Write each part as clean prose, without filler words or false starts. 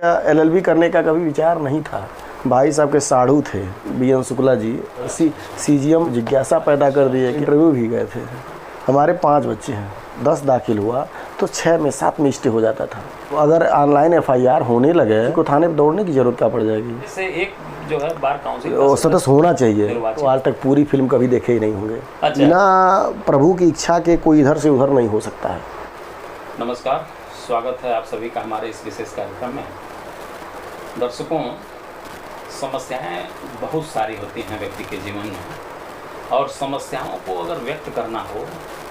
LLB करने का कभी विचार नहीं था। भाई साहब के साढ़ू थे बीएन शुक्ला जी, सीजीएम जिज्ञासा पैदा कर दिए। इंटरव्यू भी गए थे। हमारे 5 बच्चे हैं, 10 दाखिल हुआ तो 6 में 7 में स्टे हो जाता था। अगर ऑनलाइन एफआईआर होने लगे तो थाने पर दौड़ने की जरूरत क्या पड़ जाएगी। इससे एक जो है बार काउंसिल सदस्य होना चाहिए। तो आज तक पूरी फिल्म कभी देखे ही नहीं होंगे। अच्छा। ना प्रभु की इच्छा के कोई इधर से उधर नहीं हो सकता है। नमस्कार, स्वागत है आप सभी का हमारे इस विशेष कार्यक्रम में। दर्शकों, समस्याएं बहुत सारी होती हैं व्यक्ति के जीवन में, और समस्याओं को अगर व्यक्त करना हो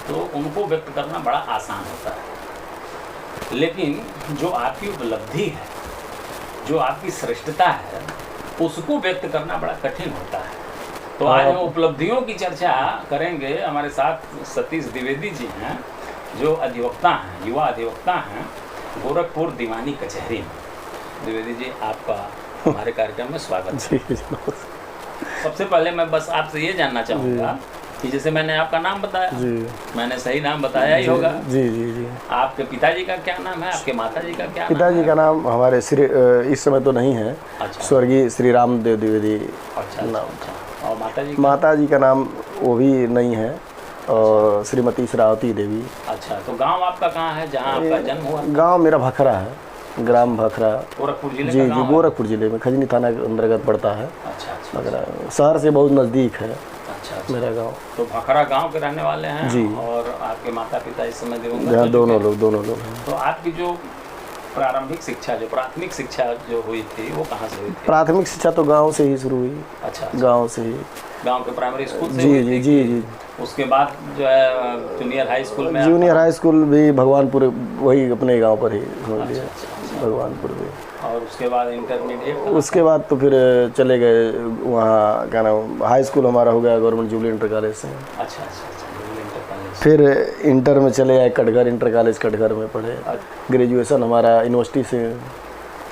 तो उनको व्यक्त करना बड़ा आसान होता है, लेकिन जो आपकी उपलब्धि है, जो आपकी श्रेष्ठता है, उसको व्यक्त करना बड़ा कठिन होता है। तो आज हम उपलब्धियों की चर्चा करेंगे। हमारे साथ सतीश द्विवेदी जी हैं, जो अधिवक्ता हैं, युवा अधिवक्ता हैं, गोरखपुर दीवानी कचहरी में। द्विवेदी जी, आपका हमारे कार्यक्रम में स्वागत है। सबसे पहले मैं बस आपसे ये जानना चाहूँगा कि जैसे मैंने आपका नाम बताया, मैंने सही नाम बताया ही होगा। जी। आपके पिताजी का क्या नाम है, आपके माताजी का क्या पिताजी नाम है? का नाम हमारे इस समय तो नहीं है। अच्छा। स्वर्गीय श्री रामदेव द्विवेदी। अच्छा। और माताजी का नाम वो भी नहीं है, और श्रीमती श्रावती देवी। अच्छा, तो गांव आपका कहाँ है जहाँ आपका जन्म हुआ? गांव मेरा भखरा है, ग्राम भखरा, गोरखपुर जिले जी गोरखपुर जिले में खजनी थाना के अंतर्गत पड़ता है। अच्छा। भखरा शहर से बहुत नज़दीक है। अच्छा। मेरा गांव। तो भखरा गांव के रहने वाले हैं जी। और आपके माता पिता इस समय दोनों लोग हैं। तो आपकी जो प्रारंभिक शिक्षा, जो प्राथमिक शिक्षा जो हुई थी, वो कहाँ से हुई थी? प्राथमिक शिक्षा तो गांव से ही शुरू हुई। अच्छा। गांव से ही। गांव के प्राइमरी स्कूल से हुई थी? जी। उसके बाद जो है जूनियर हाई स्कूल में? जूनियर हाई स्कूल भी भगवानपुर, वही अपने गांव पर ही हो लिया। भगवानपुर में। और उसके बाद इंटरमीडिएट? उसके बाद तो फिर चले गए वहाँ, क्या नाम, हाई स्कूल हमारा हो गया गवर्नमेंट जुबली इंटर कॉलेज से। अच्छा। Jubilee inter college. फिर इंटर में चले आए कटघर इंटर कॉलेज, कटघर में पढ़े। ग्रेजुएशन हमारा यूनिवर्सिटी से।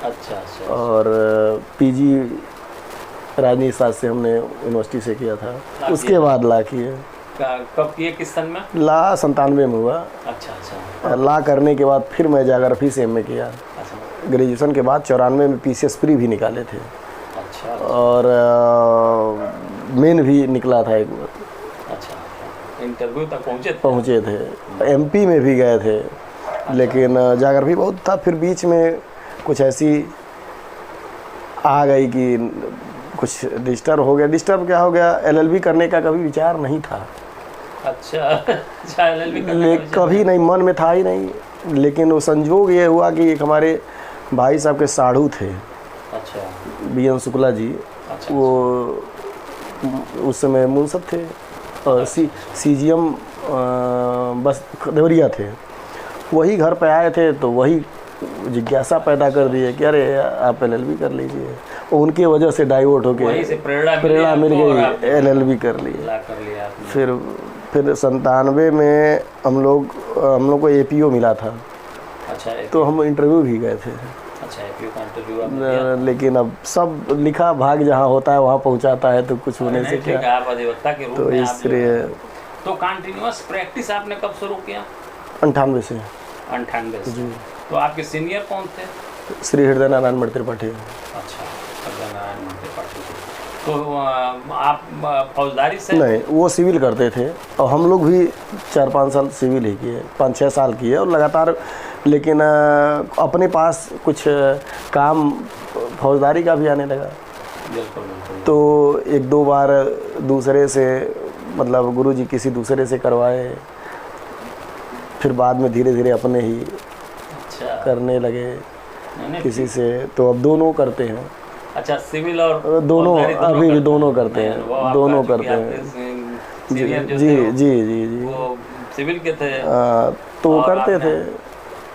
अच्छा। और पीजी राजनीति शास्त्र से हमने यूनिवर्सिटी से किया था। उसके बाद ला किए। कब किए, किस सन में? ला 97 में हुआ। अच्छा। ला करने के बाद फिर मैं जाग्राफी से एमए किया। अच्छा। ग्रेजुएशन के बाद 94 में पीसीएस प्री भी निकाले थे। अच्छा। और मेन भी निकला था एक बार। अच्छा। इंटरव्यू तक पहुँचे थे। एमपी में भी गए थे। लेकिन जाग्राफी बहुत था। फिर बीच में कुछ ऐसी आ गई कि कुछ डिस्टर्ब हो गया। डिस्टर्ब क्या हो गया, एलएलबी करने का कभी विचार नहीं था। अच्छा। एलएलबी करने का कभी नहीं, मन में था ही नहीं। लेकिन वो संजोग ये हुआ कि एक हमारे भाई साहब के साढ़ू थे। अच्छा। बीएन शुक्ला जी। अच्छा। वो उस समय मुंसब थे और सीजीएम बस देवरिया थे। वही घर पे आए थे तो वही जिज्ञासा पैदा कर दिए कि अरे आप एलएलबी कर लीजिए। उनकी वजह से डाइवर्ट होके प्रेरणा मिल गई, एलएलबी कर लिया। फिर 97 में हम लोग को एपीओ मिला था। अच्छा। तो हम इंटरव्यू भी गए थे। अच्छा, एपीओ का इंटरव्यू। लेकिन अब सब लिखा भाग जहाँ होता है वहाँ पहुँचाता है, तो कुछ होने से क्या। आप अधिवक्ता के रूप तो में इसलिए तो कंटिन्यूअस प्रैक्टिस आपने कब शुरू किया? 98 से। 98 से। जी। तो आपके सीनियर कौन थे? श्री हृदय नारायण मठ त्रिपाठी। अच्छा, हृदय नारायण मठ त्रिपाठी। तो आप फौजदारी से? नहीं, वो सिविल करते थे और हम लोग भी 4-5 साल सिविल ही किए, 5-6 साल किए और लगातार। लेकिन अपने पास कुछ काम फौजदारी का भी आने लगा। बिल्कुल। तो 1-2 बार दूसरे से, मतलब गुरुजी किसी दूसरे से करवाए। फिर बाद में धीरे धीरे अपने ही करने लगे किसी से। तो अब दोनों करते हैं। अच्छा, सिविल और दोनों अभी भी दोनों करते हैं। दोनों करते हैं। जी। वो सिविल के थे तो करते थे।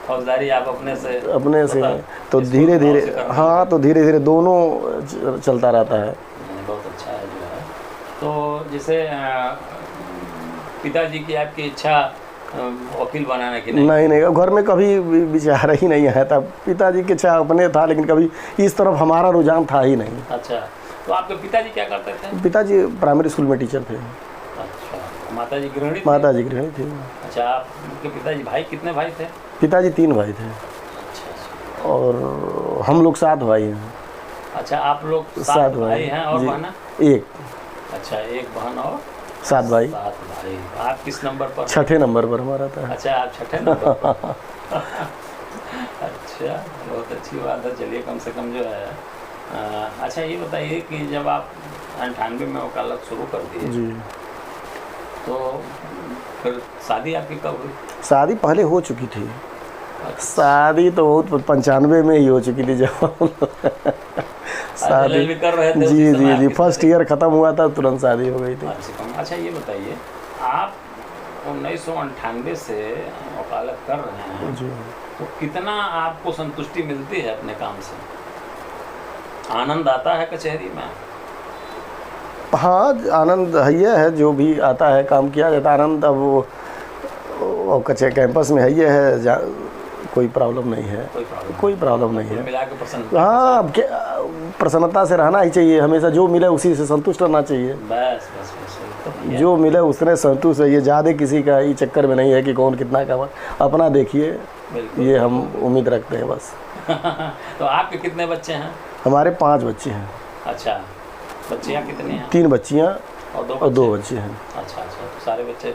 फौजदारी आप अपने से तो धीरे धीरे, हाँ, तो धीरे धीरे दोनों चलता रहता है। बहुत अच्छा है जो है। तो जैसे पिताजी की आपकी इच्छा वकील बनाने की नहीं, घर में कभी विचार ही नहीं आया था। पिताजी की इच्छा अपने था, लेकिन कभी इस तरफ हमारा रुझान था ही नहीं। अच्छा। तो आपके पिताजी क्या करते थे? पिताजी प्राइमरी स्कूल में टीचर थे। अच्छा। माताजी गृहिणी? माताजी गृहिणी थी। अच्छा। आपके पिताजी, भाई कितने भाई थे? पिताजी 3 भाई थे। अच्छा। और हम लोग 7 भाई हैं। अच्छा, आप लोग 7 भाई हैं और बहन? एक। अच्छा, एक बहन और 7 भाई। 7 भाई। आप किस नंबर पर? 6ठे नंबर पर हमारा था। अच्छा, आप 6ठे नंबर पर। अच्छा, बहुत अच्छी बात है। चलिए, कम से कम जो है अच्छा ये बताइए कि जब आप 98 में वकालत शुरू कर दिए जी, तो फिर शादी आपकी कब हुई? शादी पहले हो चुकी थी। शादी तो बहुत 95 में ही हो चुकी थी जब शादी भी कर रहे थे। जी जी जी, फर्स्ट ईयर ख़त्म हुआ था, तुरंत शादी हो गई थी। अच्छा, ये बताइए, आप 1998 से वकालत कर रहे हैं जी, तो कितना आपको संतुष्टि मिलती है अपने काम से? आनंद आता है कचहरी में? हाँ, आनंद है, जो भी आता है काम किया जाता है। आनंद अब वो कचहरी कैंपस में है, कोई प्रॉब्लम नहीं है। कोई प्रॉब्लम नहीं है। मिला के प्रसन्न। हाँ, प्रसन्नता से रहना ही चाहिए। हमेशा जो मिले उसी से संतुष्ट रहना चाहिए। बस जो मिले उसने संतुष्ट रहिए। ज़्यादा किसी का ये चक्कर में नहीं है कि कौन कितना कमा, अपना देखिए, ये हम उम्मीद रखते हैं बस। तो आपके कितने बच्चे हैं? हमारे 5 बच्चे हैं। अच्छा, बच्चियाँ कितनी हैं? 3 बच्चियाँ और 2 बच्चे हैं। अच्छा, तो सारे बच्चे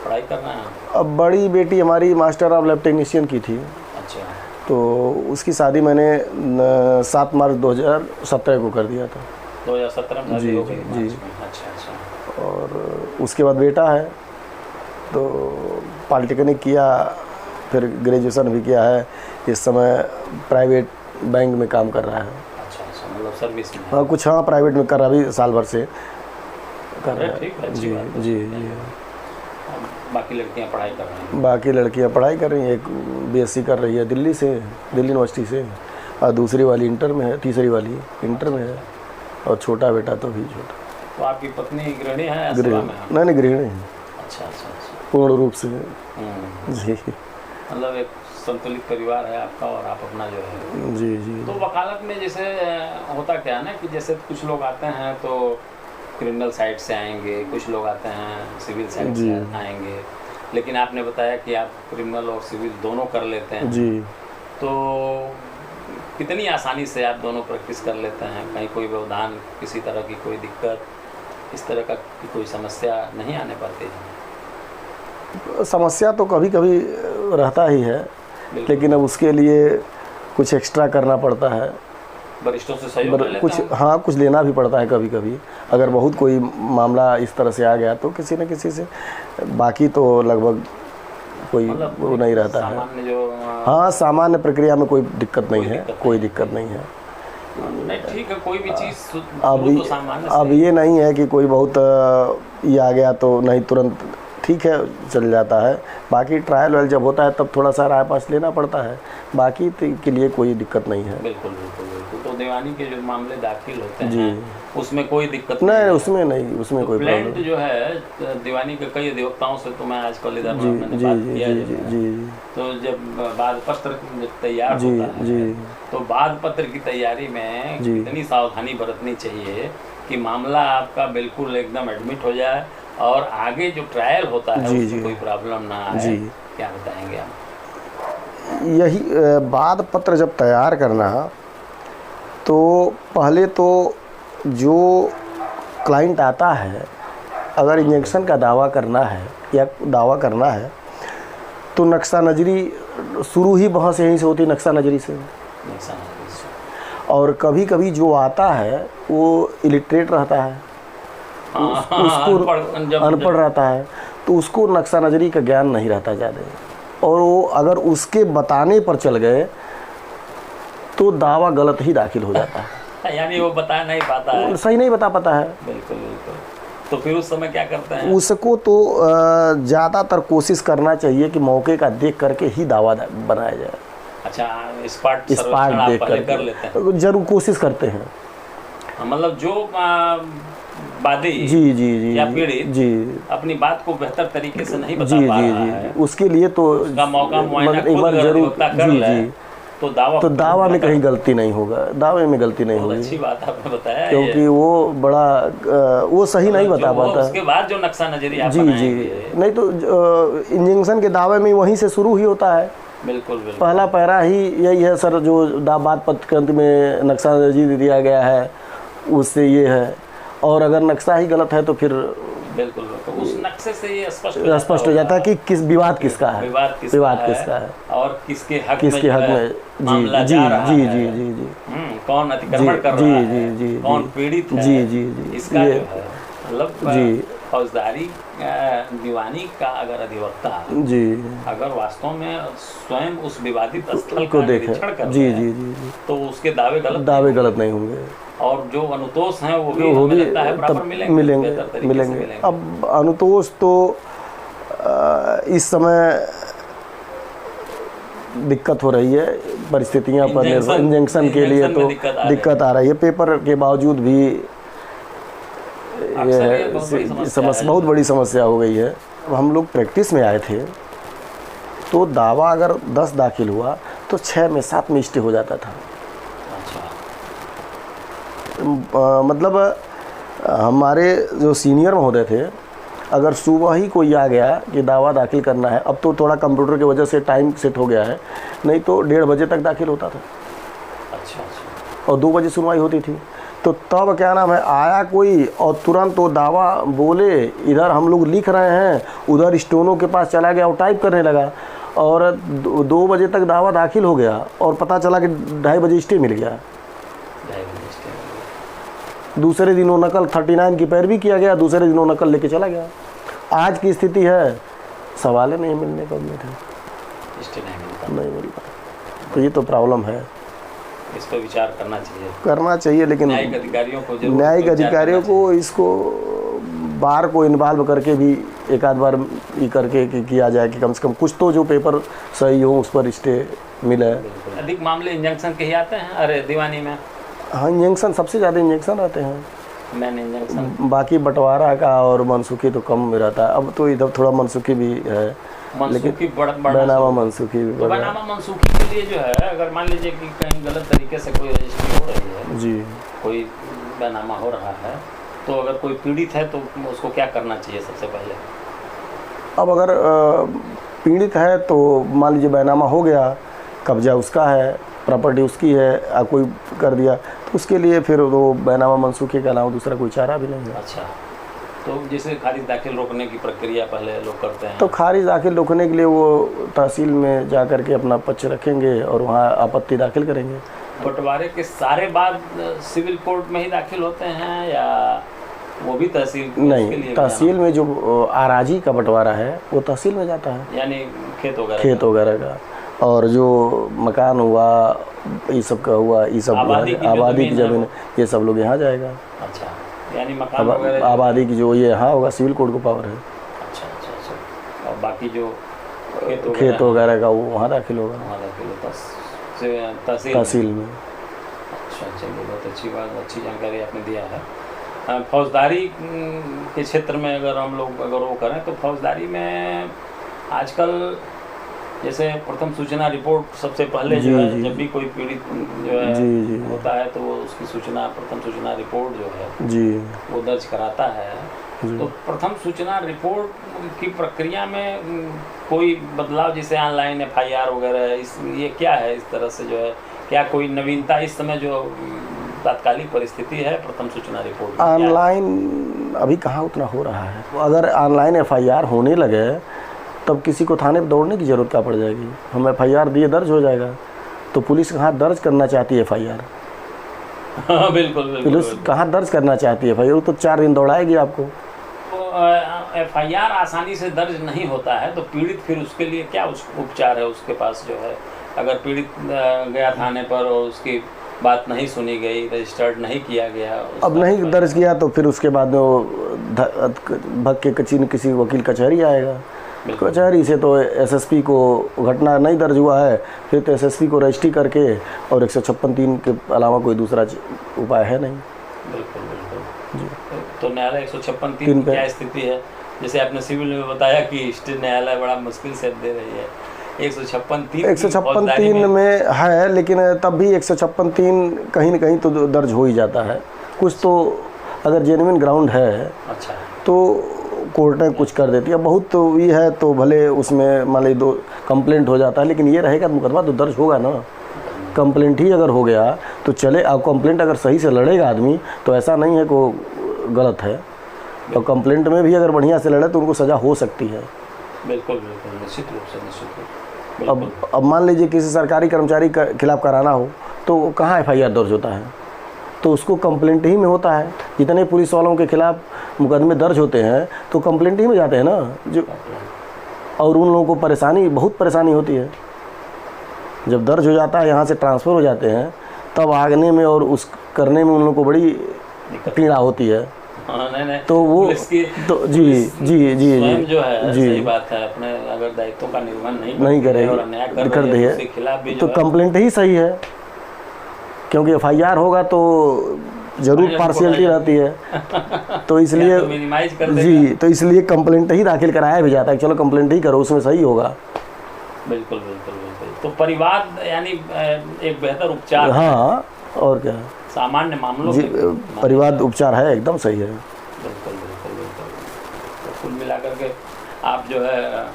पढ़ाई कर रहे हैं? अब बड़ी बेटी हमारी मास्टर ऑफ लैब टेक्नीशियन की थी। अच्छा, तो उसकी शादी मैंने 7 मार्च 2017 को कर दिया था। 2017 में शादी हो गई? जी। अच्छा। और उसके बाद बेटा है, तो पॉलिटेक्निक किया, फिर ग्रेजुएशन भी किया है। इस समय प्राइवेट बैंक में काम कर रहा है। अच्छा, मतलब सर्विस में? हाँ, कुछ प्राइवेट में कर रहा, अभी साल भर से कर रहा है। ठीक है, जी जी जी। बाकी लड़कियां पढ़ाई कर रही हैं? बाकी लड़कियां पढ़ाई कर रही हैं। एक बीएससी कर रही है दिल्ली यूनिवर्सिटी से, और दूसरी वाली इंटर में है, तीसरी वाली इंटर में है, और छोटा बेटा तो भी छोटा। तो आपकी पत्नी गृहिणी है? नहीं, गृहिणी है। अच्छा, पूर्ण रूप से। जी, मतलब एक संतुलित परिवार है आपका, और आप अपना जो है। जी जी। तो वकालत में जैसे होता क्या है ना कि जैसे कुछ लोग आते हैं तो क्रिमिनल साइड से आएंगे, कुछ लोग आते हैं सिविल साइड से आएंगे, लेकिन आपने बताया कि आप क्रिमिनल और सिविल दोनों कर लेते हैं जी। तो कितनी आसानी से आप दोनों प्रैक्टिस कर लेते हैं? कहीं कोई व्यवधान, किसी तरह की कोई दिक्कत, इस तरह का कोई समस्या नहीं आने पाती है? समस्या तो कभी कभी रहता ही है, लेकिन अब उसके लिए कुछ एक्स्ट्रा करना पड़ता है। वरिष्ठों से सहयोग ले लेता कुछ हूँ। हाँ, कुछ लेना भी पड़ता है कभी कभी। अगर बहुत कोई मामला इस तरह से आ गया तो किसी न किसी से, बाकी तो लगभग कोई वो नहीं रहता है। जो हाँ, सामान्य प्रक्रिया में कोई दिक्कत नहीं है, कोई दिक्कत नहीं है। नहीं, ठीक है, कोई भी चीज़ अब ये नहीं है कि कोई बहुत ये आ गया तो नहीं, तुरंत ठीक है चल जाता है। बाकी ट्रायल वायल जब होता है तब थोड़ा सा राय पास लेना पड़ता है, बाकी के लिए कोई दिक्कत नहीं है। बिल्कुल। तो दीवानी के जो मामले दाखिल होते हैं उसमें कोई दिक्कत नहीं, उसमें कोई प्रॉब्लम जो है दीवानी के कई अधिवक्ताओं से तो मैं आजकल इधर मैंने बात किया है। तो जब बाद पत्र तैयार होता है तो बाद पत्र की तैयारी में कितनी सावधानी बरतनी चाहिए कि मामला आपका बिल्कुल एकदम एडमिट हो जाए और आगे जो ट्रायल होता है उसमें कोई प्रॉब्लम ना आए? क्या बताएंगे आप? यही बाद पत्र जब तैयार करना तो पहले तो जो क्लाइंट आता है, अगर इंजेक्शन का दावा करना है या दावा करना है तो नक्शा नज़री शुरू ही वहाँ से, यहीं से होती, नक्शा नज़री से। और कभी कभी जो आता है वो इलिटरेट रहता है, उसको अनपढ़ रहता है, तो उसको नक्शा नज़री का ज्ञान नहीं रहता ज़्यादा, और वो अगर उसके बताने पर चल गए तो दावा गलत ही दाखिल हो जाता है। यानी वो बता नहीं पाता है, सही नहीं बता पाता है। बिल्कुल। तो फिर उस समय क्या करते हैं? उसको तो ज़्यादातर कोशिश करना चाहिए कि मौके का देख करके ही दावा बनाया जाए। अच्छा, स्पॉट देख कर लेते हैं? जरूर कोशिश करते हैं। मतलब जो वादी जी या पीड़ित अपनी बात को बेहतर तरीके से नहीं बता पा रहा है, उसके लिए तो उसका मौका मुआयना खुद जरूर कर ले तो दावा में कहीं गलती नहीं होगा, दावे में गलती नहीं होगी। अच्छी बात आपने बताया, क्योंकि वो बड़ा वो सही नहीं बता पाता। उसके बाद जो नक्शा नजरी आप जी नहीं तो इंजेक्शन के दावे में वहीं से शुरू ही होता है बिल्कुल बिल्कुल। पहला पैरा ही यही है सर, जो बात पत्र के अंत में नक्शा दर्जी दिया गया है उससे ये है, और अगर नक्शा ही गलत है तो फिर बिल्कुल तो उस नक्शे से ये स्पष्ट हो जाता है कि किस विवाद किसका है, विवाद किसका है और किसके हक में जी जी जी जी जी जी कौन अतिक्रमण कर रहा है, जी कौन पीड़ित है, जी जी जी इसका जो है मतलब जी फौजदारी दीवानी का अगर अधिवक्ता जी अगर वास्तव में स्वयं उस विवादित स्थल को देखे जी जी जी तो उसके दावे गलत नहीं होंगे, और जो अनुतोष हैं वो भी हमें लगता है बराबर मिलेंगे। अब अनुतोष तो इस समय दिक्कत हो रही है, परिस्थितियां पर इंजेक्शन के लिए तो दिक्कत आ रही है। पेपर के बावजूद भी ये बहुत बड़ी समस्या हो गई है। हम लोग प्रैक्टिस में आए थे तो दावा अगर 10 दाखिल हुआ तो 6 में 7 में स्टे हो जाता था। मतलब हमारे जो सीनियर महोदय थे, अगर सुबह ही कोई आ गया कि दावा दाखिल करना है, अब तो थोड़ा कंप्यूटर की वजह से टाइम सेट हो गया है, नहीं तो 1:30 बजे तक दाखिल होता था। अच्छा। और 2 बजे सुनवाई होती थी। तो तब क्या नाम है, आया कोई और तुरंत वो दावा बोले, इधर हम लोग लिख रहे हैं, उधर स्टोनों के पास चला गया और टाइप करने लगा, और 2 बजे तक दावा दाखिल हो गया और पता चला कि 2:30 बजे स्टे मिल गया। दूसरे दिन वो नकल 39 की पैरवी किया गया, दूसरे दिन वो नकल लेके चला गया। आज की स्थिति है सवाल नहीं मिलने का, नहीं मिलता। तो ये तो प्रॉब्लम है, इस पर विचार करना चाहिए लेकिन न्यायिक अधिकारियों को इसको बार को इन्वॉल्व करके भी एक आध बार ये करके किया जाए कि कम से कम कुछ तो जो पेपर सही हो उस पर स्टे मिले। अधिक मामले इंजंक्शन के ही आते हैं अरे दीवानी में। हाँ, इंजेक्शन सबसे ज़्यादा इंजेक्शन आते हैं, मैंने इंजेक्शन बाकी बंटवारा का और मनसुखी तो कम रहता है। अब तो इधर थोड़ा मनसुखी भी है, लेकिन बैनामा मनसुखी भी बैनामा मनसुखी के लिए जो है, अगर मान लीजिए कि कहीं गलत तरीके से कोई रजिस्ट्री हो रही है जी, कोई बैनामा हो रहा है, तो अगर कोई पीड़ित है तो उसको क्या करना चाहिए सबसे पहले? अब अगर पीड़ित है तो मान लीजिए बैनामा हो गया, कब्जा उसका है, प्रॉपर्टी उसकी है, कोई कर दिया, तो उसके लिए फिर वो बैनामा मनसूखी के अलावा दूसरा कोई चारा भी नहीं है। अच्छा, तो जैसे खारिज दाखिल रोकने की प्रक्रिया पहले लोग करते हैं, तो खारिज दाखिल रोकने के लिए वो तहसील में जा कर के अपना पक्ष रखेंगे और वहाँ आपत्ति दाखिल करेंगे। बंटवारे के सारे बाद सिविल कोर्ट में ही दाखिल होते हैं या वो भी तहसील? नहीं, तहसील में जो आराजी का बंटवारा है वो तहसील में जाता है, यानी खेत वगैरह का, और जो मकान हुआ ये सब का हुआ, ये सब आबादी की ज़मीन, ये सब लोग यहाँ जाएगा। अच्छा, यानी मकान वगैरह आबादी की जो ये यहाँ होगा, सिविल कोर्ट को पावर है। अच्छा अच्छा अच्छा। और बाकी जो खेत वगैरह का वो वहाँ दाखिल होगा, तहसील में। अच्छा, चलिए बहुत अच्छी बात, अच्छी जानकारी आपने दिया है। फौजदारी के क्षेत्र में अगर हम लोग वो करें तो फौजदारी में आजकल जैसे प्रथम सूचना रिपोर्ट सबसे पहले जो है, जब भी कोई पीड़ित जो है होता है तो उसकी सूचना, प्रथम सूचना रिपोर्ट जो है जी वो दर्ज कराता है। तो प्रथम सूचना रिपोर्ट की प्रक्रिया में कोई बदलाव, जैसे ऑनलाइन FIR वगैरह, ये क्या है? इस तरह से जो है क्या कोई नवीनता इस समय जो तात्कालिक परिस्थिति है प्रथम सूचना रिपोर्ट? ऑनलाइन अभी कहाँ उतना हो रहा है। अगर ऑनलाइन FIR होने लगे तब किसी को थाने पर दौड़ने की ज़रूरत क्या पड़ जाएगी। हम FIR दिए, दर्ज हो जाएगा। तो पुलिस कहाँ दर्ज करना चाहती है FIR? हाँ, बिल्कुल। पुलिस कहाँ दर्ज करना चाहती है FIR? तो 4 दिन दौड़ाएगी आपको। FIR आसानी से दर्ज नहीं होता है, तो पीड़ित फिर उसके लिए क्या उपचार है उसके पास जो है? अगर पीड़ित गया थाने पर और उसकी बात नहीं सुनी गई, रजिस्टर्ड नहीं किया गया, अब नहीं दर्ज किया, तो फिर उसके बाद में वो भग के किसी वकील कचहरी आएगा। कचहरी से तो SSP को घटना नहीं दर्ज हुआ है, फिर तो SSP को रजिस्ट्री करके, और 156(3) के अलावा कोई दूसरा उपाय है नहीं। बिल्कुल जी। तो न्यायालय 156(3) क्या स्थिति है? जैसे आपने सिविल में बताया कि स्टेट न्यायालय बड़ा मुश्किल से दे रही है। 156(3) में है, लेकिन तब भी 156(3) कहीं न कहीं तो दर्ज हो ही जाता है। कुछ तो अगर जेन्युइन ग्राउंड है, अच्छा, तो कोर्टें कुछ कर देती है। बहुत तो ये है तो भले उसमें मान ली 2 कंप्लेंट हो जाता है, लेकिन ये रहेगा मुकदमा तो दर्ज होगा ना। कंप्लेंट ही अगर हो गया तो चले, अब कंप्लेंट अगर सही से लड़ेगा आदमी तो ऐसा नहीं है को गलत है। तो कंप्लेंट में भी अगर बढ़िया से लड़े तो उनको सज़ा हो सकती है। बिल्कुल बिल्कुल, निश्चित रूप से, निश्चित रूप। अब मान लीजिए किसी सरकारी कर्मचारी के खिलाफ कराना हो तो कहाँ FIR दर्ज होता है, तो उसको कंप्लेंट ही में होता है। जितने पुलिस वालों के खिलाफ मुकदमे दर्ज होते हैं तो कंप्लेंट ही में जाते हैं ना जो, और उन लोगों को परेशानी, बहुत परेशानी होती है। जब दर्ज हो जाता है, यहाँ से ट्रांसफ़र हो जाते हैं, तब आगने में और उस करने में उन लोगों को बड़ी पीड़ा होती है। नहीं, तो वो तो जी जी जी जी जो है जी, सही बात है। अपने अगर दायित्वों का निर्वहन नहीं करेगी और अन्याय कर रही है उसके खिलाफ भी तो कंप्लेंट ही सही है, क्योंकि FIR होगा तो जरूर पार्शियलिटी रहती है। तो इसलिए तो मिनिमाइज कर देगा। जी, तो इसलिए कंप्लेंट ही दाखिल कराया भी जाता है, चलो कंप्लेंट ही करो, उसमें सही होगा। बिल्कुल बिल्कुल बिल्कुल। तो परिवार यानी एक बेहतर उपचार। हाँ, और क्या, सामान्य मामलों जी, परिवार उपचार है, एकदम सही है। बिल्कुल बिल्कुल बिल्कुल। तो कुल मिलाकर के आप जो है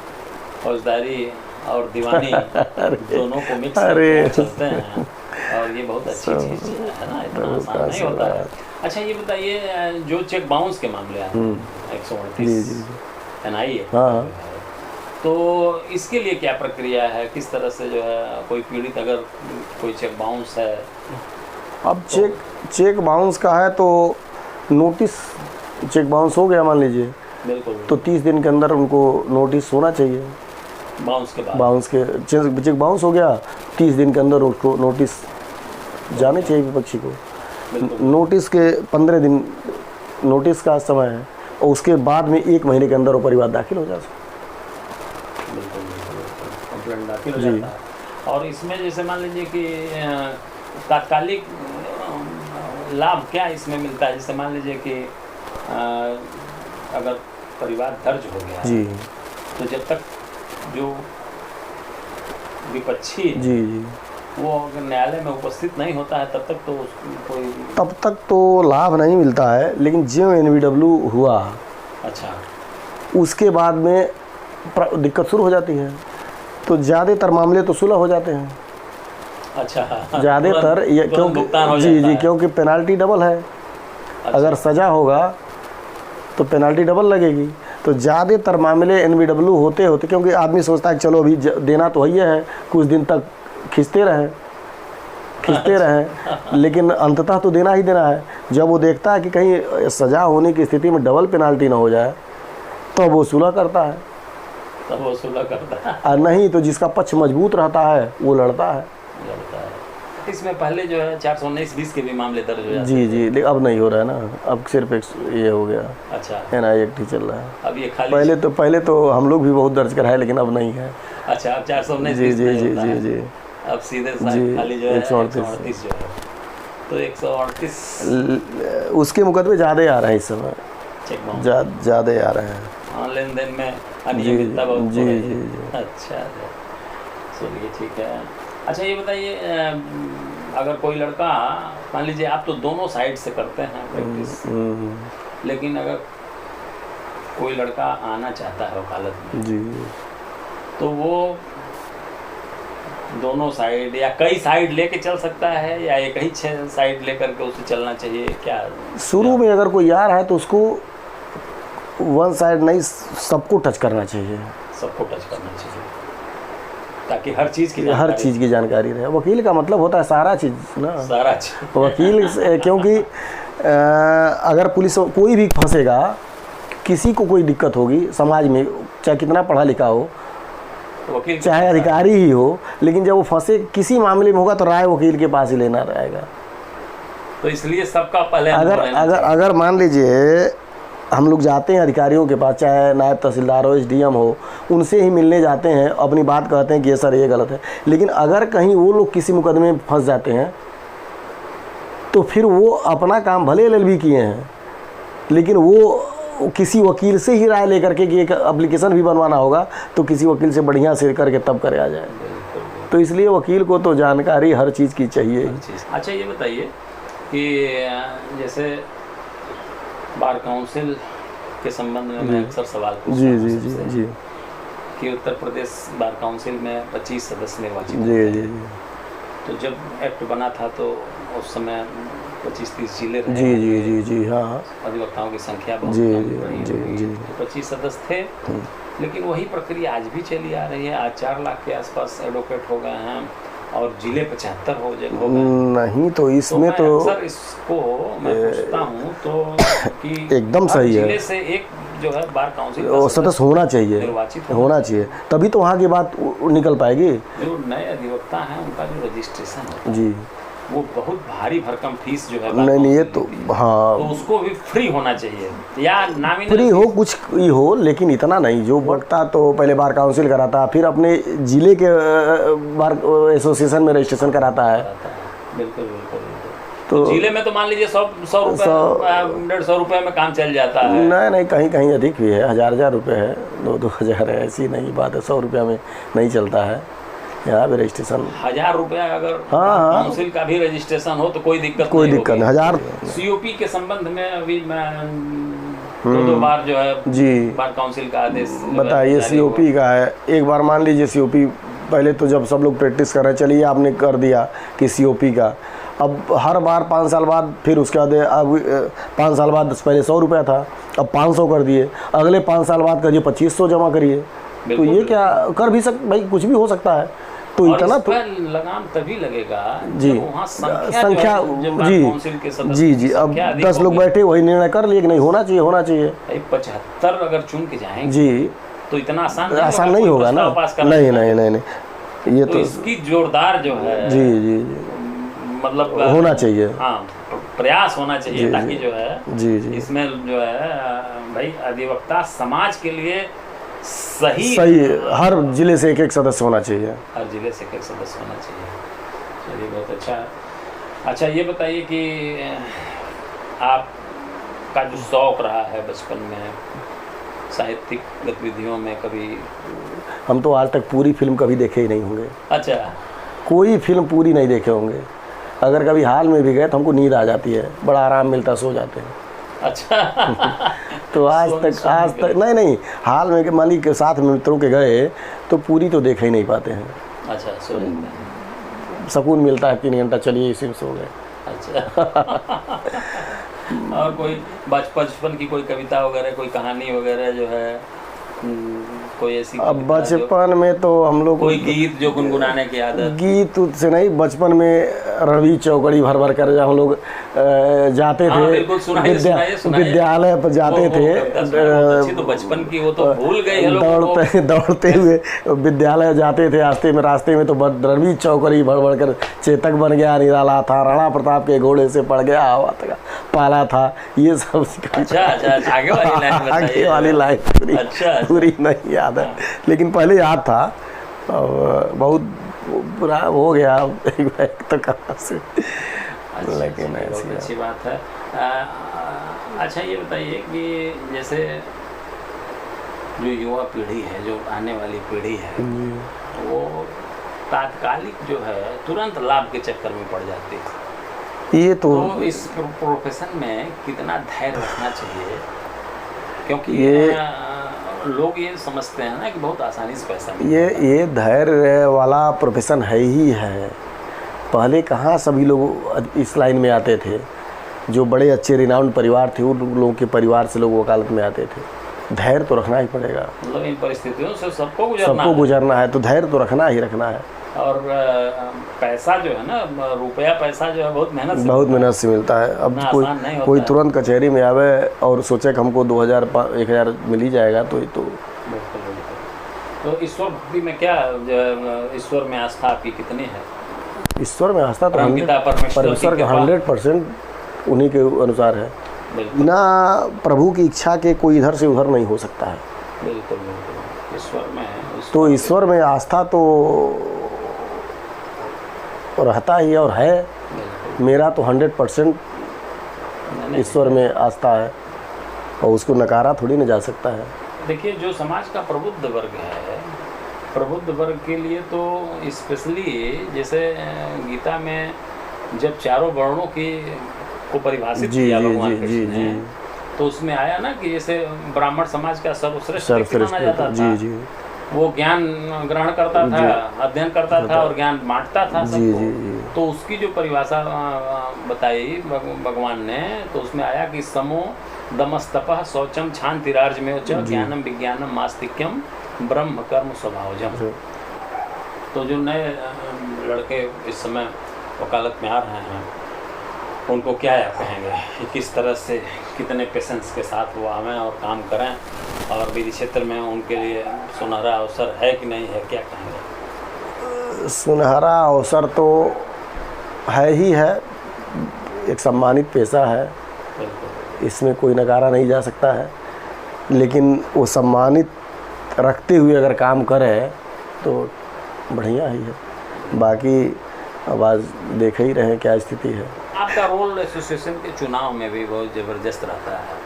फौजदारी और दीवानी दोनों को मिक्स करके चलते हैं, और ये बहुत अच्छी चीज़ है ना, इतना आसान नहीं होता है। अच्छा ये बताइए, जो चेक बाउंस के मामले आते हैं 138 NIA, हाँ, तो इसके लिए क्या प्रक्रिया है, किस तरह से जो है कोई पीड़ित अगर कोई चेक बाउंस है? अब चेक बाउंस का है तो नोटिस, चेक बाउंस हो गया मान लीजिए, बिल्कुल, तो 30 दिन के अंदर उनको नोटिस होना चाहिए। बाउंस के बाद, बाउंस के चेक बाउंस हो गया, 30 दिन के अंदर उसको नोटिस जाने चाहिए विपक्षी को। नोटिस के 15 दिन नोटिस का समय है, और उसके बाद में 1 महीने के अंदर वो परिवार दाखिल हो जा सकता है। बिल्कुल कंप्लेंट दाखिल हो जाता है। और इसमें जैसे मान लीजिए कि तात्कालिक लाभ क्या इसमें मिलता है? जैसे मान लीजिए कि अगर परिवार दर्ज हो गया जी, तो जब तक जो विपक्षी जी जी वो अगर न्यायालय में उपस्थित नहीं होता है तब तक तो कोई, तब तक तो लाभ नहीं मिलता है, लेकिन जो NVW हुआ, अच्छा, उसके बाद में दिक्कत शुरू हो जाती है। तो ज़्यादातर मामले तो सुलह हो जाते हैं। अच्छा, ज़्यादातर ये क्योंकि जी क्योंकि पेनाल्टी डबल है। अच्छा। अगर सज़ा होगा तो पेनाल्टी डबल लगेगी। तो ज़्यादातर मामले NVW होते होते, क्योंकि आदमी सोचता है कि चलो अभी देना तो ही है, कुछ दिन तक खींचते रहें, लेकिन अंततः तो देना ही देना है। जब वो देखता है कि कहीं सज़ा होने की स्थिति में डबल पेनाल्टी ना हो जाए तो वो सुलह करता है, और नहीं तो जिसका पक्ष मजबूत रहता है वो लड़ता है। इसमें पहले जो है 419-20 के भी मामले दर्ज हो जाते जी जी, लेकिन अब नहीं हो रहा है ना, अब सिर्फ ये हो गया। अच्छा, NIA एक्ट ही चल रहा है। अब ये खाली पहले तो हम लोग भी बहुत दर्ज कराए, लेकिन अब नहीं है। अच्छा, अब 419 जी जी जी जी जी, अब सीधे खाली जो है 138 जो है, तो 138 उसके मुकदमे ज़्यादा आ रहे हैं इस समय, ज़्यादा आ रहे हैं। हाँ, लेन देन में अनियमितता बहुत जी है। जी। अच्छा, चलिए ठीक है। अच्छा ये बताइए, अगर कोई लड़का, मान लीजिए आप तो दोनों साइड से करते हैं प्रैक्टिस, लेकिन अगर कोई लड़का आना चाहता है वकालत में जी, तो वो दोनों साइड या कई साइड लेके चल सकता है, या एक ही 6 साइड लेकर के उसे चलना चाहिए क्या? शुरू में अगर कोई आ रहा है तो उसको वन साइड नहीं, सबको टच करना चाहिए, सबको टच करना चाहिए, ताकि हर चीज़ की जानकारी रहे। वकील का मतलब होता है सारा चीज़ ना, सारा चीज़ वकील, क्योंकि अगर पुलिस कोई भी फंसेगा, किसी को कोई दिक्कत होगी समाज में, चाहे कितना पढ़ा लिखा हो, वकील चाहे अधिकारी ही हो, लेकिन जब वो फंसे किसी मामले में होगा तो राय वकील के पास ही लेना रहेगा। तो इसलिए सबका पहले अगर मान लीजिए हम लोग जाते हैं अधिकारियों के पास, चाहे नायब तहसीलदार हो, SDM हो, उनसे ही मिलने जाते हैं, अपनी बात कहते हैं कि ये सर ये गलत है। लेकिन अगर कहीं वो लोग किसी मुकदमे में फंस जाते हैं तो फिर वो अपना काम भले LLB किए हैं, लेकिन वो किसी वकील से ही राय लेकर के कि एक एप्लीकेशन भी बनवाना होगा तो किसी वकील से बढ़िया से करके तब करे आ जाए। तो इसलिए वकील को तो जानकारी हर चीज़ की चाहिए। अच्छा ये बताइए कि जैसे बार काउंसिल के संबंध में मैं अक्सर सवाल पूछता जी हूं जी जी सबसे जी कि उत्तर प्रदेश बार काउंसिल में 25 सदस्य निर्वाचित जी होते जी हैं। तो जब एक्ट बना था तो उस समय 25-30 जिले रहे जी जी जी जी हाँ अधिवक्ताओं की संख्या बहुत जी कम रही जी होगी। जी तो 25 सदस्य थे, लेकिन वही प्रक्रिया आज भी चली आ रही है। आज 4 लाख के आसपास एडवोकेट हो गए हैं और जिले 75 हो गए हैं। नहीं तो तो इसमें मैं तो अक्सर इसको मैं पूछता हूँ तो कि एकदम हर सही है। जिले से एक जो है बार काउंसिल वो का सदस्य होना चाहिए, निर्वाचित होना चाहिए, तभी तो वहाँ की बात निकल पाएगी। जो नए अधिवक्ता हैं उनका जो रजिस्ट्रेशन है जी वो बहुत भारी भरकम फीस जो है नहीं नहीं ये तो हाँ तो उसको भी फ्री होना चाहिए या नामिनल फ्री हो, कुछ ही हो, लेकिन इतना नहीं। जो वक्ता तो पहले बार काउंसिल कराता, फिर अपने जिले के बार एसोसिएशन में रजिस्ट्रेशन कराता है। बिल्कुल बिल्कुल। तो जिले में तो मान लीजिए 100 रुपये 150 रुपये में काम चल जाता है। नहीं नहीं कहीं कहीं अधिक भी है, 1000 रुपये है, 2 हज़ार है, ऐसी नहीं बात है। 100 रुपये में नहीं चलता है यहाँ भी रजिस्ट्रेशन। 1000 रुपया अगर हाँ काउंसिल का भी रजिस्ट्रेशन हो तो कोई दिक्कत कोई दिक्कत नहीं। 1000 सीओपी के संबंध में अभी मैं 2 बार जो है जी बार काउंसिल का आदेश बताइए। सीओपी का है, एक बार मान लीजिए सीओपी पहले तो जब सब लोग प्रैक्टिस कर रहे हैं, चलिए आपने कर दिया कि सीओपी का, अब हर बार 5 साल बाद फिर उसके बाद अब 5 साल बाद पहले 100 रुपया था, अब 500 कर दिए, अगले 5 साल बाद करिए 2500 जमा करिए। तो ये क्या कर भी भाई कुछ भी हो सकता है। तो इतना तो लगाम तभी लगेगा जी जब वहाँ संख्या जी काउंसिल के सदस्य जी जी अब 10 लोग बैठे वही निर्णय कर लिए कि नहीं होना चाहिए, होना चाहिए। 75 अगर चुन के जाएंगे जी तो इतना आसान नहीं होगा ना। नहीं नहीं नहीं नहीं ये तो इसकी जोरदार जो है जी जी जी मतलब होना चाहिए। हाँ प्रयास होना चाहिए ताकि जो है जी जी इसमें जो है भाई अधिवक्ता समाज के लिए सही हर जिले से एक सदस्य होना चाहिए। हर जिले से एक सदस्य होना चाहिए। चलिए बहुत अच्छा। अच्छा ये बताइए कि आपका जो शौक रहा है बचपन में साहित्यिक गतिविधियों में, कभी हम तो आज तक पूरी फिल्म कभी देखे ही नहीं होंगे। अच्छा कोई फिल्म पूरी नहीं देखे होंगे। अगर कभी हाल में भी गए तो हमको नींद आ जाती है, बड़ा आराम मिलता, सो जाते हैं। अच्छा तो आज तक नहीं हाल में के मालिक के साथ में मित्रों के गए तो पूरी तो देख ही नहीं पाते हैं। अच्छा सो जाते हैं, सुकून मिलता है 3 घंटा, चलिए इसी में सो गए। अच्छा और कोई बचपन की कोई कविता वगैरह, कोई कहानी वगैरह जो है कोई ऐसी? अब बचपन में तो हम लोग कोई गीत जो गुनगुनाने की आदत? गीत से नहीं, बचपन में रणवीर चौकड़ी भर भर कर हम लोग जाते थे, विद्यालय पर जाते थे। तो बचपन की वो तो भूल गए, दौड़ते हुए विद्यालय जाते थे। रास्ते में तो रणवीर चौकड़ी भर भर कर चेतक बन गया, निराला था, राणा प्रताप के घोड़े से पड़ गया, हवा तक पाला था, ये सब। अच्छा आगे वाली लाइन पूरी नहीं याद है, लेकिन पहले याद था। बहुत बुरा हो गया एक तो कहाँ से। लेकिन बहुत अच्छी बात है। अच्छा ये बताइए कि जैसे जो युवा पीढ़ी है, जो आने वाली पीढ़ी है, वो तात्कालिक जो है तुरंत लाभ के चक्कर में पड़ जाती है। ये तो इस प्रोफेशन में कितना धैर्य रखना चाहिए? क्योंकि लोग ये समझते हैं ना कि बहुत आसानी से पैसा मिलता है। ये धैर्य वाला प्रोफेशन है ही है। पहले कहाँ सभी लोग इस लाइन में आते थे? जो बड़े अच्छे रिनाउंड परिवार थे उन लोगों के परिवार से लोग वकालत में आते थे। धैर्य तो रखना ही पड़ेगा, मतलब इन परिस्थितियों से सबको गुजरना है, तो धैर्य तो रखना ही रखना है। और पैसा जो है ना, रुपया पैसा जो है बहुत मेहनत से मिलता है। अब कोई तुरंत कचहरी में आवे और सोचे कि हमको 2000 1000 मिल ही जाएगा, तो ये तो ईश्वर भक्ति में क्या, ईश्वर में आस्था आपकी कितनी है? ईश्वर में आस्था तो परमेश्वर का 100% उन्हीं के अनुसार है। बिना प्रभु की इच्छा के कोई इधर से उधर नहीं हो सकता है। बिल्कुल ईश्वर में तो ईश्वर में आस्था तो रहता ही और है। मेरा तो 100% ईश्वर में आस्था है और उसको नकारा थोड़ी ना जा सकता है। देखिए जो समाज का प्रबुद्ध वर्ग है, प्रबुद्ध वर्ग के लिए तो स्पेशली जैसे गीता में जब चारों वर्णों की को परिभाषित किया भगवान कृष्ण ने, तो उसमें आया ना कि जैसे ब्राह्मण समाज का सर्वश्रेष्ठ माना जाता था। जी जी। वो ज्ञान ग्रहण करता था, अध्ययन करता था और ज्ञान बांटता था सबको। तो उसकी जो परिभाषा बताई भगवान ने, तो उसमें आया कि समो दमस्तपः शौचम क्षांतिरार्जमेव च ज्ञानम विज्ञानम मास्तिक्यम ब्रह्म कर्म स्वभावजम। तो जो नए लड़के इस समय वकालत में आ रहे हैं, उनको क्या कहेंगे कि किस तरह से कितने पेशेंस के साथ वो आवें और काम करें, और विधि क्षेत्र में उनके लिए सुनहरा अवसर है कि नहीं है, क्या कहेंगे? सुनहरा अवसर तो है ही है, एक सम्मानित पेशा है, इसमें कोई नकारा नहीं जा सकता है। लेकिन वो सम्मानित रखते हुए अगर काम करे तो बढ़िया ही है। बाकी अब आज देख ही रहे क्या स्थिति है। आपका रोल एसोसिएशन के चुनाव में भी बहुत ज़बरदस्त रहता है,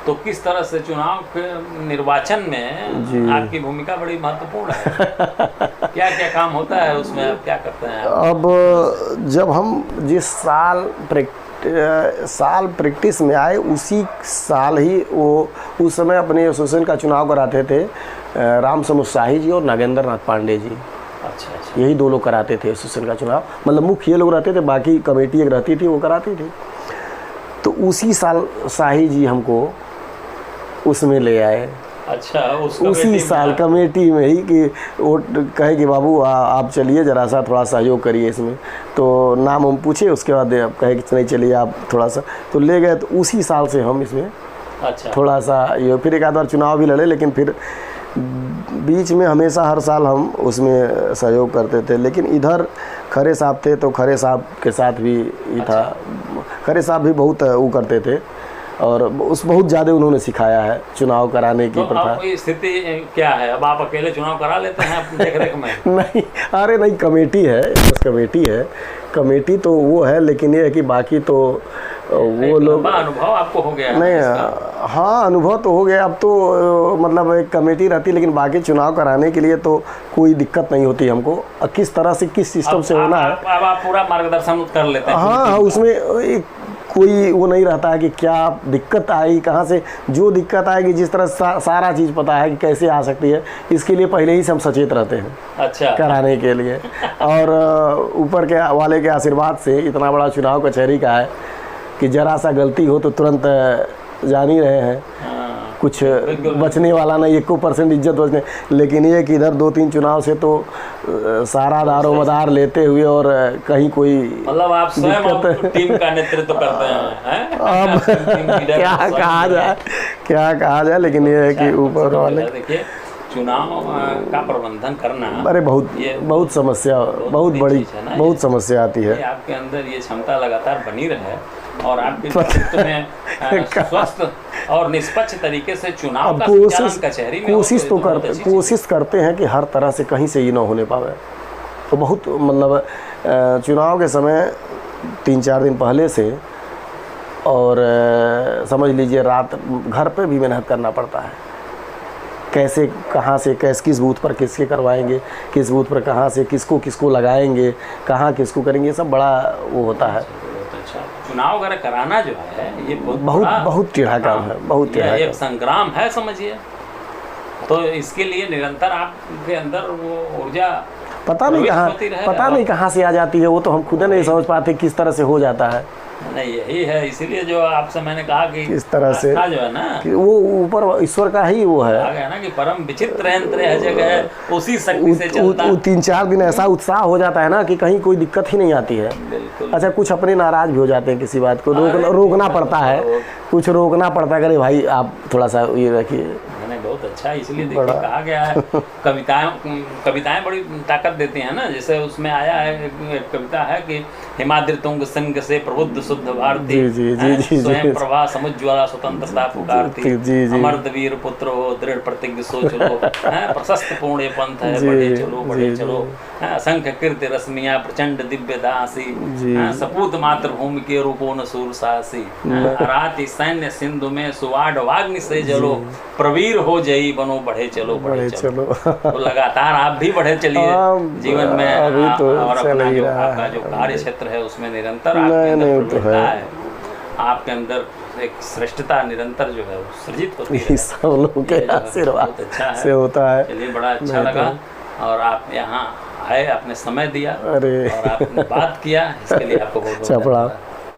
तो किस तरह से चुनाव के निर्वाचन में आपकी भूमिका बड़ी महत्वपूर्ण है? क्या क्या काम होता है उसमें, आप क्या करते हैं? अब जब हम जिस साल प्रैक्टिस में आए, उसी साल ही वो उस समय अपने एसोसिएशन का चुनाव कराते थे राम समूह शाही जी और नागेंद्र नाथ पांडे जी। अच्छा। यही दो लोग कराते थे एसोसिएशन का चुनाव, मतलब मुख्य ये लोग रहते थे, बाकी कमेटी एक रहती थी वो कराती थी। तो उसी साल शाही जी हमको उसमें ले आए। अच्छा, उसी साल कमेटी में ही कि वो कहे कि बाबू आप चलिए ज़रा सा थोड़ा सहयोग करिए इसमें। तो नाम हम पूछे, उसके बाद कहे कि नहीं चलिए आप थोड़ा सा, तो ले गए। तो उसी साल से हम इसमें थोड़ा सा ये, फिर एक आध बार चुनाव भी लड़े, लेकिन फिर बीच में हमेशा हर साल हम उसमें सहयोग करते थे। लेकिन इधर खरे साहब थे तो खरे साहब के साथ भी ये था। खरे साहब भी बहुत वो करते थे और उस बहुत ज़्यादा उन्होंने सिखाया है चुनाव कराने की प्रथा। तो स्थिति क्या है, अब आप अकेले चुनाव करा लेते हैं अपनी देख-रेख में? नहीं, अरे नहीं, कमेटी है, बस कमेटी है। कमेटी तो वो है, लेकिन ये है कि बाकी तो वो लोग। अनुभव आपको हो गया? नहीं, हाँ अनुभव तो हो गया। अब तो मतलब एक कमेटी रहती, लेकिन बाकी चुनाव कराने के लिए तो कोई दिक्कत नहीं होती हमको, किस तरह से किस सिस्टम से होना है। अब आप पूरा मार्गदर्शन कर लेते हैं? हाँ, उसमें एक कोई वो नहीं रहता है कि क्या दिक्कत आएगी, कहाँ से जो दिक्कत आएगी, जिस तरह सारा चीज़ पता है कि कैसे आ सकती है, इसके लिए पहले ही से हम सचेत रहते हैं। अच्छा। कराने के लिए। और ऊपर के वाले के आशीर्वाद से इतना बड़ा चुनाव कचहरी का है कि जरा सा गलती हो तो तुरंत जान ही रहे हैं, कुछ बचने वाला नहीं, 1% इज्जत बचने। लेकिन ये कि इधर 2-3 चुनाव से तो सारा दारोमदार लेते हुए और कहीं कोई, मतलब आप स्वयं टीम का नेतृत्व करते हैं? अब क्या कहा जाए, लेकिन ये है कि ऊपर वाले। देखिए, चुनाव का प्रबंधन करना, अरे बहुत समस्या, बहुत बड़ी बहुत समस्या आती है। आपके अंदर ये क्षमता लगातार बनी रहे और आपके नेतृत्व में स्वस्थ और निष्पक्ष तरीके से चुनाव का संचालन कचहरी में कोशिश करते हैं कि हर तरह से कहीं से ये ना होने पावे। तो बहुत मतलब चुनाव के समय 3-4 दिन पहले से, और समझ लीजिए रात घर पे भी मेहनत करना पड़ता है, कैसे कहाँ से किस बूथ पर किसके करवाएंगे, किस बूथ पर कहाँ से किसको लगाएंगे, कहाँ किसको करेंगे, सब बड़ा वो होता है। चुनाव वगैरह कराना जो है ये बहुत टेढ़ा काम है, बहुत टेढ़ा, एक संग्राम है समझिए। तो इसके लिए निरंतर आपके अंदर वो ऊर्जा पता नहीं कहाँ से आ जाती है, वो तो हम खुद नहीं समझ पाते किस तरह से हो जाता है। नहीं, यही है, इसीलिए जो आपसे मैंने कहा कि इस तरह से जो है ना, वो ऊपर ईश्वर का ही वो है, आ गया ना कि परम विचित्र यंत्र है जगह, उसी शक्ति से चलता है। 3-4 दिन ऐसा उत्साह हो जाता है ना कि कहीं कोई दिक्कत ही नहीं आती है। अच्छा, कुछ अपने नाराज भी हो जाते हैं, किसी बात को रोकना पड़ता है, कुछ रोकना पड़ता है, अरे भाई आप थोड़ा सा ये रखिए। बहुत अच्छा, इसलिए देखिए कहा गया है कविताएं बड़ी ताकत देती हैं ना। जैसे उसमें आया है, एक कविता है कि हिमाद्रि तुंग संग से प्रबुद्ध शुद्ध भारती, स्वयं प्रभा समुज्ज्वला स्वतंत्रता पुकारती, अमर्द वीर पुत्र हो दृढ़ प्रतिज्ञ सोच लो, प्रशस्त पूर्ण पंथ है, बढ़े चलो, असंख्य कीर्ति रश्मियां प्रचंड दिव्य दासी, सपूत मातृभूमि के रूपो न सूर साहसी, राति सैन्य सिंधु में सुवाड वाग्नि से जलो, प्रवीर हो जई बनो बढ़े चलो। तो लगातार आप भी बढ़े चलिए जीवन में, और अपना जो आपका जो कार्य क्षेत्र है उसमें निरंतर आपके अंदर प्रवृत्ता है। आपके अंदर एक श्रेष्ठता निरंतर जो है वो सृजित होती है। ये सब लोगों के ये जो है आशीर्वाद बहुत अच्छा से होता है। चलिए, बड़ा अच्छा लगा और आप यहाँ आए, आपने समय दिया अरे और आपने बात किया, इसके लिए आपको बहुत बहुत चपड़ा। धन्यवाद।